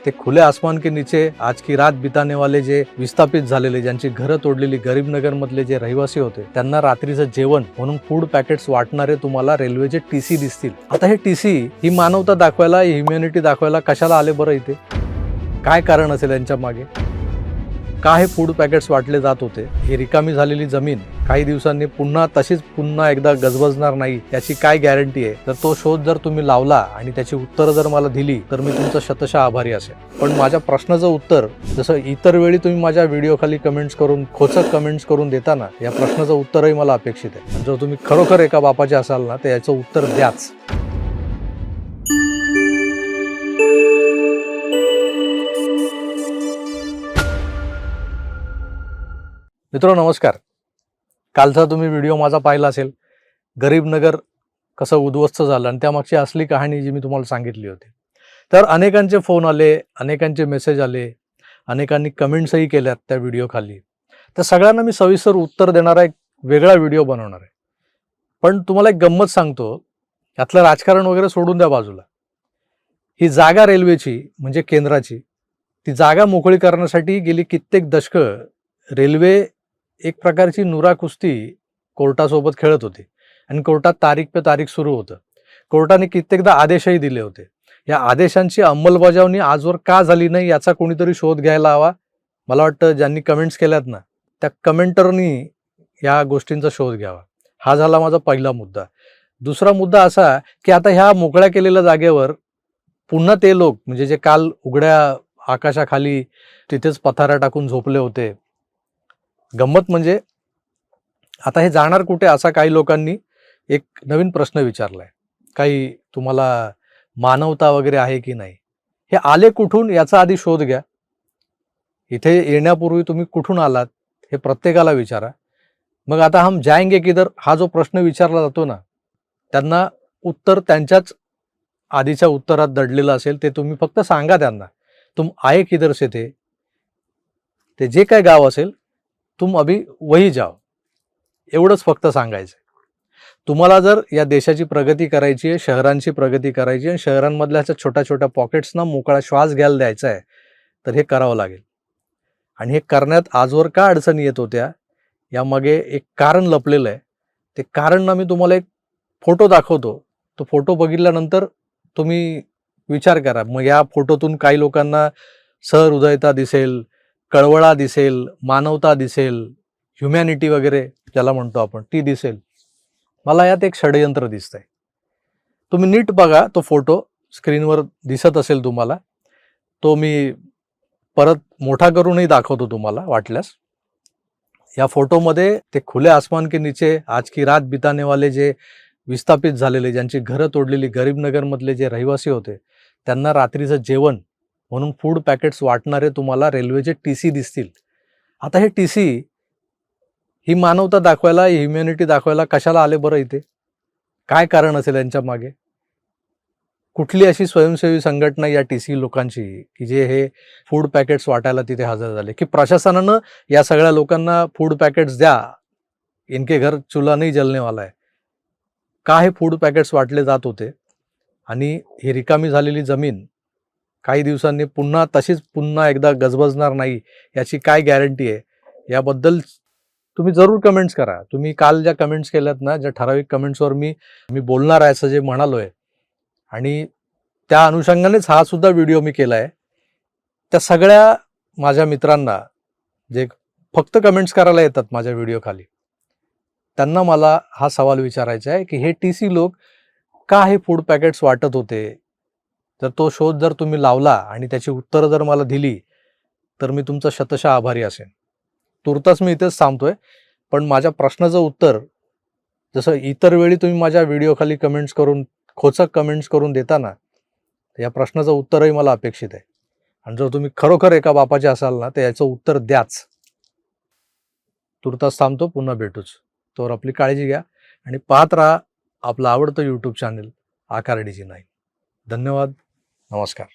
ते खुले आसमान के नीचे आज की रात बिताने वाले जे विस्थापित झालेले, ज्यांची घरं तोडलेली गरीबनगर मधले जे रहिवासी होते, त्यांना रात्रीचं जेवण म्हणून फूड पॅकेट्स वाटणारे तुम्हाला रेल्वेचे टीसी दिसतील. आता हे टीसी ही मानवता दाखवायला, ह्युमॅनिटी दाखवायला कशाला आले बरं इथे? काय कारण असेल यांच्या मागे? का हे फूड पॅकेट्स वाटले जात होते? ही रिकामी झालेली जमीन काही दिवसांनी पुन्हा एकदा गजबजणार नाही याची काय गॅरंटी आहे? तर तो शोध जर तुम्ही लावला आणि त्याची उत्तरं जर मला दिली तर मी तुमचा शतशः आभारी असेल. पण माझ्या प्रश्नाचं उत्तर जसं इतर वेळी तुम्ही माझ्या व्हिडिओ खाली कमेंट्स करून, खोचक कमेंट्स करून देता ना, या प्रश्नाचं उत्तरही मला अपेक्षित आहे. आणि जर तुम्ही खरोखर एका बापाचे असाल ना, तर याचं उत्तर द्याच. मित्रांनो नमस्कार. कालचा तुम्ही व्हिडिओ माझा पाहिला असेल, गरीबनगर कसं उद्ध्वस्त झालं आणि त्यामागची असली कहाणी जी मी तुम्हाला सांगितली होती. तर अनेकांचे फोन आले, अनेकांचे मेसेज आले, अनेकांनी कमेंट्सही केल्यात त्या व्हिडिओ खाली. तर सगळ्यांना मी सविस्तर उत्तर देणारा एक वेगळा व्हिडिओ बनवणार आहे. पण तुम्हाला एक गंमत सांगतो, यातलं राजकारण वगैरे सोडून द्या बाजूला. ही जागा रेल्वेची म्हणजे केंद्राची, ती जागा मोकळी करण्यासाठी गेली कित्येक दशकं रेल्वे एक प्रकारची नुरा कुस्ती कोर्टासोबत खेळत होती आणि कोर्टात तारीख पे तारीख सुरू होतं. कोर्टाने कित्येकदा आदेशही दिले होते. या आदेशांची अंमलबजावणी आजवर का झाली नाही याचा कोणीतरी शोध घ्यायला हवा. मला वाटतं ज्यांनी कमेंट्स केल्यात ना, त्या कमेंटरनी या गोष्टींचा शोध घ्यावा. हा झाला माझा पहिला मुद्दा. दुसरा मुद्दा असा की आता ह्या मोकळ्या केलेल्या जागेवर पुन्हा ते लोक म्हणजे जे काल उघड्या आकाशाखाली तिथेच पथारा टाकून झोपले होते, गंमत म्हणजे आता हे जाणार कुठे असा काही लोकांनी एक नवीन प्रश्न विचारलाय. काही तुम्हाला मानवता वगैरे आहे की नाही? हे आले कुठून याचा आधी शोध घ्या. इथे येण्यापूर्वी तुम्ही कुठून आलात हे प्रत्येकाला विचारा. मग आता हम जाएंगे किधर हा जो प्रश्न विचारला जातो ना, त्यांना उत्तर त्यांच्याच आधीच्या उत्तरात दडलेलं असेल. ते तुम्ही फक्त सांगा त्यांना, तुम आए किधर से थे, ते जे काय गाव असेल तुम अभी वही जाओ, एवढंच फक्त सांगायचं. तुम्हाला जर या देशाची प्रगती करायची आहे, शहरांची प्रगती करायची आहे, शहरांमधल्या छोट्या छोट्या पॉकेट्सना मोकळा श्वास घ्यायला द्यायचा आहे, तर हे करावं लागेल. आणि हे करण्यात आजवर का अडचणी येत होत्या यामागे एक कारण लपलेलं आहे. ते कारण ना मी तुम्हाला एक फोटो दाखवतो. तो फोटो बघितल्यानंतर तुम्ही विचार करा. मग या फोटोतून काही लोकांना सहृदयता दिसेल, कळवळा दिसेल, मानवता दिसेल, ह्युमॅनिटी वगैरे ज्याला म्हणतो आपण ती दिसेल. मला यात एक षडयंत्र दिसतंय. तुम्ही नीट बघा. तो फोटो स्क्रीनवर दिसत असेल तुम्हाला. तो मी परत मोठा करूनही दाखवतो तुम्हाला वाटल्यास. या फोटोमध्ये ते खुले आसमान के नीचे आज की रात बिताने वाले जे विस्थापित झालेले, ज्यांची घरं तोडलेली गरीबनगर मधले जे रहिवासी होते, त्यांना रात्रीचं जेवण म्हणून फूड पॅकेट्स वाटणारे तुम्हाला रेल्वेचे टीसी दिसतील. आता हे टीसी ही मानवता दाखवायला, ह्युमॅनिटी दाखवायला कशाला आले बरं इथे? काय कारण असेल यांच्या मागे? कुठली अशी स्वयंसेवी संघटना या टीसी लोकांची की जे हे फूड पॅकेट्स वाटायला तिथे हजर झाले, की प्रशासनानं या सगळ्या लोकांना फूड पॅकेट्स द्या, इनके घर चुला नाही जलने वाला है? का हे फूड पॅकेट्स वाटले जात होते? आणि ही रिकामी झालेली जमीन काही दिवसांनी पुन्हा एकदा गजबजणार नाही याची काय गॅरंटी आहे? याबद्दल तुम्ही जरूर कमेंट्स करा. तुम्ही काल ज्या कमेंट्स केल्यात ना, ज्या ठराविक कमेंट्सवर मी बोलणार आहे असं जे म्हणालोय आणि त्या अनुषंगानेच हा सुद्धा व्हिडिओ मी केला आहे, त्या सगळ्या माझ्या मित्रांना जे फक्त कमेंट्स करायला येतात माझ्या व्हिडिओ खाली, त्यांना मला हा सवाल विचारायचा आहे की हे टीसी लोक का हे फूड पॅकेट्स वाटत होते? तर तो शोध जर तुम्ही लावला आणि त्याची उत्तरं जर मला दिली तर मी तुमचा शतशः आभारी असेन. तुर्तास मी इथेच थांबतोय. पण माझ्या प्रश्नाचं उत्तर जसं इतर वेळी तुम्ही माझ्या व्हिडिओ खाली कमेंट्स करून, खोचक कमेंट्स करून देता ना, या प्रश्नाचं उत्तरही मला अपेक्षित आहे. आणि जर तुम्ही खरोखर एका बापाचे असाल ना, तर याचं उत्तर द्याच. तुर्तास थांबतो. पुन्हा भेटूच. तोवर आपली काळजी घ्या आणि पाहत राहा आपलं आवडतं यूट्यूब चॅनल आकारडीजी 9. धन्यवाद. नमस्कार.